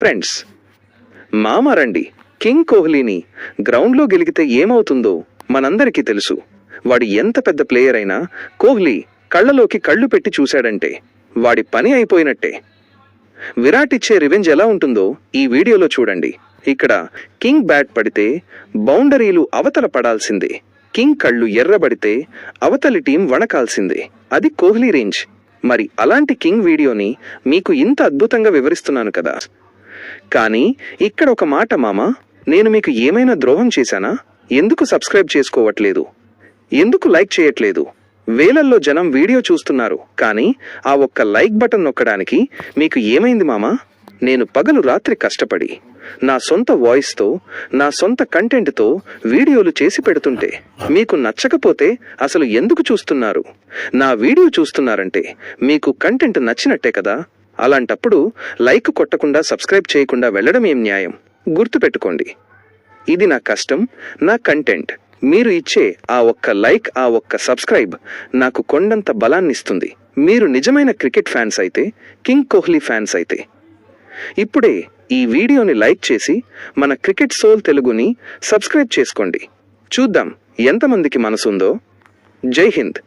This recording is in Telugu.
ఫ్రెండ్స్, మామ రండి. కింగ్ కోహ్లీని గ్రౌండ్లో గెలిగితే ఏమవుతుందో మనందరికీ తెలుసు. వాడి ఎంత పెద్ద ప్లేయర్ అయినా కోహ్లీ కళ్ళలోకి కళ్ళు పెట్టి చూశాడంటే వాడి పని అయిపోయినట్టే. విరాట్ ఇచ్చే రివెంజ్ ఎలా ఉంటుందో ఈ వీడియోలో చూడండి. ఇక్కడ కింగ్ బ్యాట్ పడితే బౌండరీలు అవతల పడాల్సిందే. కింగ్ కళ్ళు ఎర్రబడితే అవతలి టీం వణకాల్సిందే. అది కోహ్లీ రేంజ్. మరి అలాంటి కింగ్ వీడియోని మీకు ఇంత అద్భుతంగా వివరిస్తున్నాను కదా. కానీ ఇక్కడ ఒక మాట మామ, నేను మీకు ఏమైనా ద్రోహం చేశానా? ఎందుకు సబ్స్క్రైబ్ చేసుకోవట్లేదు? ఎందుకు లైక్ చేయట్లేదు? వేలల్లో జనం వీడియో చూస్తున్నారు, కానీ ఆ ఒక్క లైక్ బటన్ నొక్కడానికి మీకు ఏమైంది మామ? నేను పగలు రాత్రి కష్టపడి నా సొంత వాయిస్తో, నా సొంత కంటెంట్తో వీడియోలు చేసి పెడుతుంటే మీకు నచ్చకపోతే అసలు ఎందుకు చూస్తున్నారు? నా వీడియో చూస్తున్నారంటే మీకు కంటెంట్ నచ్చినట్టే కదా. అలాంటప్పుడు లైక్ కొట్టకుండా సబ్స్క్రైబ్ చేయకుండా వెళ్ళడం ఏం న్యాయం? గుర్తుపెట్టుకోండి, ఇది నా కష్టం, నా కంటెంట్. మీరు ఇచ్చే ఆ ఒక్క లైక్, ఆ ఒక్క సబ్స్క్రైబ్ నాకు కొండంత బలాన్నిస్తుంది. మీరు నిజమైన క్రికెట్ ఫ్యాన్స్ అయితే, కింగ్ కోహ్లీ ఫ్యాన్స్ అయితే ఇప్పుడే ఈ వీడియోని లైక్ చేసి మన క్రికెట్ సోల్ తెలుగుని సబ్స్క్రైబ్ చేసుకోండి. చూద్దాం ఎంతమందికి మనసుందో. జై హింద్.